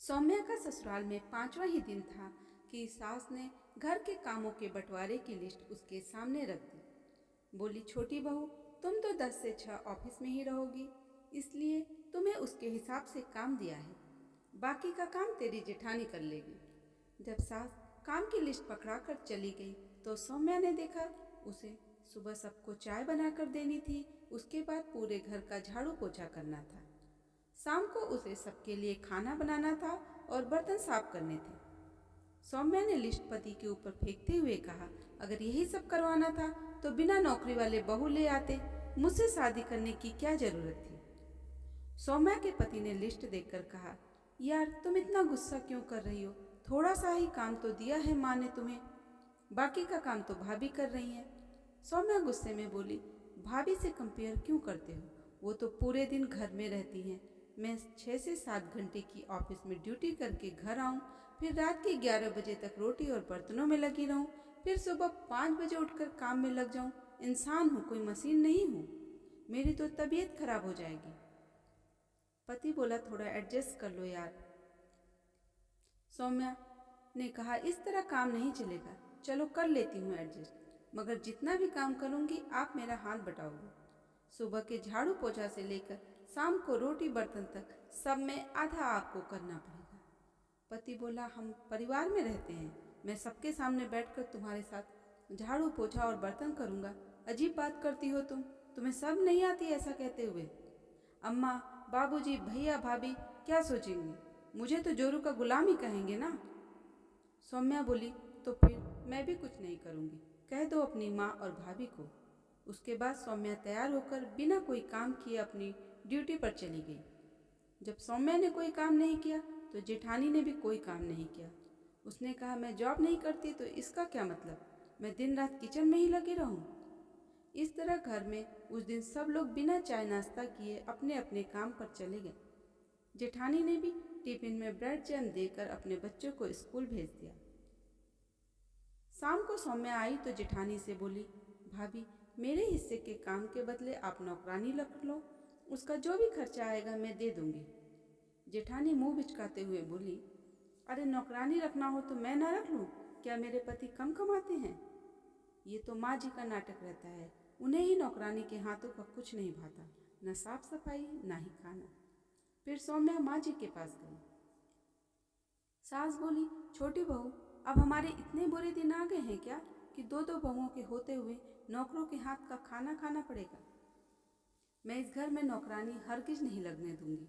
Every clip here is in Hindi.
सौम्या का ससुराल में 5वां ही दिन था कि सास ने घर के कामों के बंटवारे की लिस्ट उसके सामने रख दी। बोली, छोटी बहू, तुम तो 10 से 6 ऑफिस में ही रहोगी, इसलिए तुम्हें उसके हिसाब से काम दिया है। बाकी का काम तेरी जेठानी कर लेगी। जब सास काम की लिस्ट पकड़ा कर चली गई तो सौम्या ने देखा उसे सुबह सबको चाय बनाकर देनी थी, उसके बाद पूरे घर का झाड़ू पोछा करना था। शाम को उसे सबके लिए खाना बनाना था और बर्तन साफ करने थे। सौम्या ने लिस्ट पति के ऊपर फेंकते हुए कहा, अगर यही सब करवाना था तो बिना नौकरी वाले बहू ले आते, मुझसे शादी करने की क्या जरूरत थी। सौम्या के पति ने लिस्ट देखकर कहा, यार तुम इतना गुस्सा क्यों कर रही हो, थोड़ा सा ही काम तो दिया है माँ ने तुम्हें, बाकी का काम तो भाभी कर रही है। सौम्या गुस्से में बोली, भाभी से कंपेयर क्यों करते हो, वो तो पूरे दिन घर में रहती हैं। मैं 6 से 7 घंटे की ऑफिस में ड्यूटी करके घर आऊँ, फिर रात के 11 बजे तक रोटी और बर्तनों में लगी रहूँ, फिर सुबह 5 बजे उठकर काम में लग जाऊँ। इंसान हूँ, कोई मशीन नहीं हूँ, मेरी तो तबीयत खराब हो जाएगी। पति बोला, थोड़ा एडजस्ट कर लो यार। सौम्या ने कहा, इस तरह काम नहीं चलेगा, चलो कर लेती हूँ एडजस्ट, मगर जितना भी काम करूँगी आप मेरा हाथ बटाओगे। सुबह के झाड़ू पोछा से लेकर शाम को रोटी बर्तन तक सब में आधा आपको करना पड़ेगा। पति बोला, हम परिवार में रहते हैं, मैं सबके सामने बैठकर तुम्हारे साथ झाड़ू पोछा और बर्तन करूँगा, अजीब बात करती हो तुम, तुम्हें सब नहीं आती ऐसा कहते हुए। अम्मा, बाबूजी, भैया, भाभी क्या सोचेंगे, मुझे तो जोरू का गुलाम ही कहेंगे ना। सौम्या बोली, तो फिर मैं भी कुछ नहीं करूँगी, कह दो अपनी माँ और भाभी को। उसके बाद सौम्या तैयार होकर बिना कोई काम किए अपनी ड्यूटी पर चली गई। जब सौम्या ने कोई काम नहीं किया तो जेठानी ने भी कोई काम नहीं किया। उसने कहा, मैं जॉब नहीं करती तो इसका क्या मतलब, मैं दिन रात किचन में ही लगी रहूं। इस तरह घर में उस दिन सब लोग बिना चाय नाश्ता किए अपने अपने काम पर चले गए। जेठानी ने भी टिफिन में ब्रेड जैम देकर अपने बच्चों को स्कूल भेज दिया। शाम को सौम्या आई तो जेठानी से बोली, भाभी, मेरे हिस्से के काम के बदले आप नौकरानी रख लो, उसका जो भी खर्चा आएगा मैं दे दूंगी। जेठानी मुंह बिचकाते हुए बोली, अरे नौकरानी रखना हो तो मैं ना रख लूँ, क्या मेरे पति कम कमाते हैं। ये तो माँ जी का नाटक रहता है, उन्हें ही नौकरानी के हाथों का कुछ नहीं भाता, न साफ सफाई न ही खाना। फिर सौम्या माँ जी के पास गई। सास बोली, छोटी बहू, अब हमारे इतने बुरे दिन आ गए हैं क्या कि 2-2 बहुओं के होते हुए नौकरों के हाथ का खाना खाना पड़ेगा। मैं इस घर में नौकरानी हरगिज नहीं लगने दूंगी।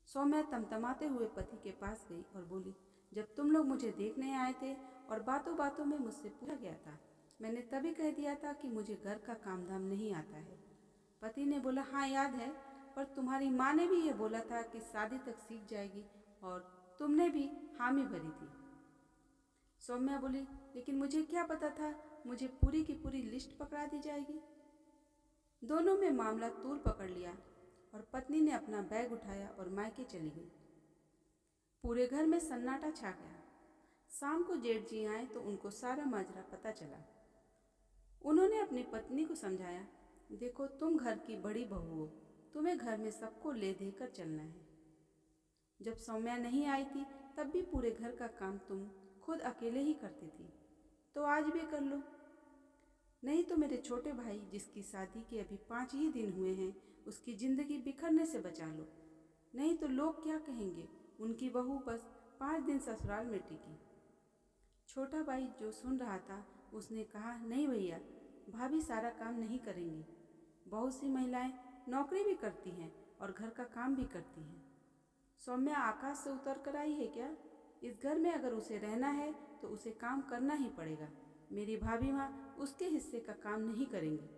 सौम्या तमतमाते हुए पति के पास गई और बोली, जब तुम लोग मुझे देखने आए थे और बातों बातों में मुझसे पूछा गया था, मैंने तभी कह दिया था कि मुझे घर का काम धाम नहीं आता है। पति ने बोला, हाँ याद है, पर तुम्हारी माँ ने भी ये बोला था कि शादी तक सीख जाएगी और तुमने भी हामी भरी थी। सौम्या बोली, लेकिन मुझे क्या पता था मुझे पूरी की पूरी लिस्ट पकड़ा दी जाएगी। दोनों में मामला तूल पकड़ लिया और पत्नी ने अपना बैग उठाया और मायके चली गई। पूरे घर में सन्नाटा छा गया। शाम को जेठ जी आए तो उनको सारा माजरा पता चला। उन्होंने अपनी पत्नी को समझाया, देखो तुम घर की बड़ी बहू हो, तुम्हें घर में सबको ले देकर चलना है। जब सौम्या नहीं आई थी तब भी पूरे घर का काम तुम खुद अकेले ही करती थी, तो आज भी कर लो, नहीं तो मेरे छोटे भाई जिसकी शादी के अभी 5 ही दिन हुए हैं उसकी ज़िंदगी बिखरने से बचा लो, नहीं तो लोग क्या कहेंगे, उनकी बहू बस 5 दिन ससुराल में टिकी। छोटा भाई जो सुन रहा था उसने कहा, नहीं भैया, भाभी सारा काम नहीं करेंगी, बहुत सी महिलाएं नौकरी भी करती हैं और घर का काम भी करती हैं। सौम्या आकाश से उतर कर आई है क्या, इस घर में अगर उसे रहना है तो उसे काम करना ही पड़ेगा, मेरी भाभी माँ उसके हिस्से का काम नहीं करेंगी।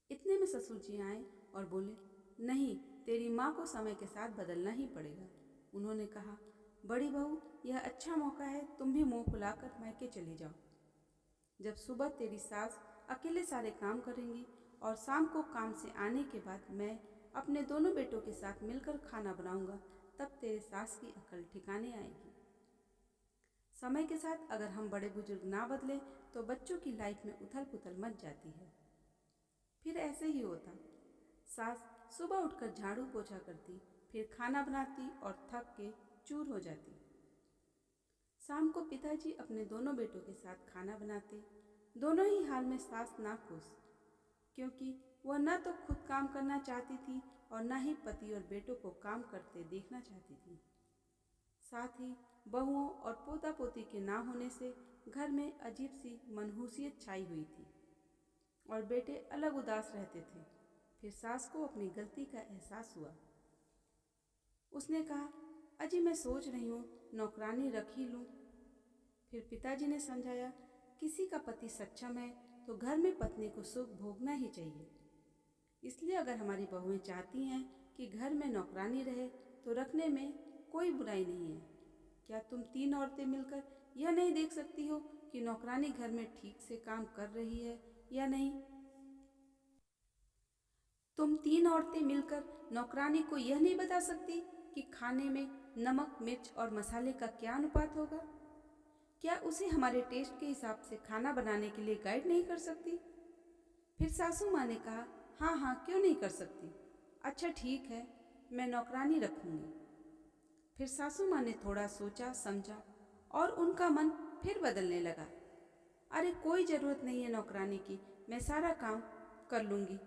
इतने में ससुर जी आए और बोले, नहीं, तेरी माँ को समय के साथ बदलना ही पड़ेगा। उन्होंने कहा, बड़ी बहू, यह अच्छा मौका है, तुम भी मुंह फुलाकर मायके चली जाओ। जब सुबह तेरी सास अकेले सारे काम करेंगी और शाम को काम से आने के बाद मैं अपने दोनों बेटों के साथ मिलकर खाना बनाऊंगा, तब तेरे सास की अकल ठिकाने आएगी। समय के साथ अगर हम बड़े बुजुर्ग ना बदलें तो बच्चों की लाइफ में उथल पुथल मच जाती है। फिर ऐसे ही होता, सास सुबह उठकर झाड़ू पोछा करती, फिर खाना बनाती और थक के चूर हो जाती। शाम को पिताजी अपने दोनों बेटों के साथ खाना बनाते। दोनों ही हाल में सास ना खुश, क्योंकि वह न तो खुद काम करना चाहती थी और न ही पति और बेटों को काम करते देखना चाहती थी। साथ ही बहुओं और पोता पोती के ना होने से घर में अजीब सी मनहूसियत छाई हुई थी और बेटे अलग उदास रहते थे। फिर सास को अपनी गलती का एहसास हुआ। उसने कहा, अजी मैं सोच रही हूँ नौकरानी रख ही लूँ। फिर पिताजी ने समझाया, किसी का पति सक्षम है तो घर में पत्नी को सुख भोगना ही चाहिए। इसलिए अगर हमारी बहुएं चाहती हैं कि घर में नौकरानी रहे तो रखने में कोई बुराई नहीं है। क्या तुम 3 औरतें मिलकर यह नहीं देख सकती हो कि नौकरानी घर में ठीक से काम कर रही है या नहीं? तुम 3 औरतें मिलकर नौकरानी को यह नहीं बता सकती कि खाने में नमक, मिर्च और मसाले का क्या अनुपात होगा? क्या उसे हमारे टेस्ट के हिसाब से खाना बनाने के लिए गाइड नहीं कर सकती? फिर सासू माँ ने कहा, हाँ हाँ क्यों नहीं कर सकती। अच्छा ठीक है, मैं नौकरानी रखूँगी। फिर सासू माँ ने थोड़ा सोचा समझा और उनका मन फिर बदलने लगा। अरे कोई ज़रूरत नहीं है नौकरानी की, मैं सारा काम कर लूँगी।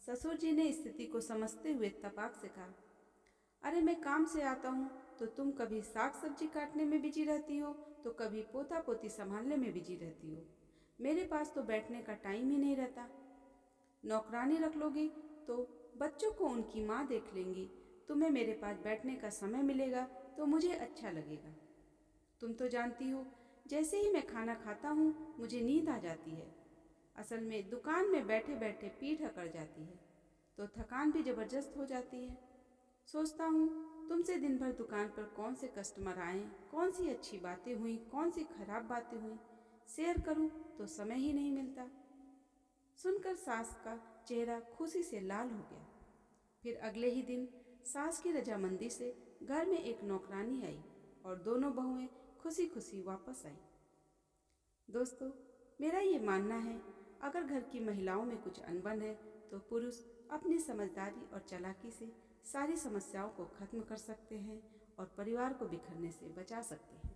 ससुर जी ने स्थिति को समझते हुए तपाक से कहा, अरे मैं काम से आता हूँ तो तुम कभी साग सब्जी काटने में बिजी रहती हो तो कभी पोता पोती संभालने में बिजी रहती हो। मेरे पास तो बैठने का टाइम ही नहीं रहता। नौकरानी रख लोगी तो बच्चों को उनकी माँ देख लेंगी, तुम्हें मेरे पास बैठने का समय मिलेगा तो मुझे अच्छा लगेगा। तुम तो जानती हो, जैसे ही मैं खाना खाता हूँ मुझे नींद आ जाती है। असल में दुकान में बैठे बैठे पीठ अकड़ जाती है तो थकान भी ज़बरदस्त हो जाती है। सोचता हूँ तुमसे दिन भर दुकान पर कौन से कस्टमर आए, कौन सी अच्छी बातें हुई, कौन सी खराब बातें हुई, शेयर करूँ तो समय ही नहीं मिलता। सुनकर सास का चेहरा खुशी से लाल हो गया। फिर अगले ही दिन सास की रजामंदी से घर में एक नौकरानी आई और दोनों बहुएं खुशी खुशी वापस आई। दोस्तों, मेरा ये मानना है, अगर घर की महिलाओं में कुछ अनबन है तो पुरुष अपनी समझदारी और चालाकी से सारी समस्याओं को खत्म कर सकते हैं और परिवार को बिखरने से बचा सकते हैं।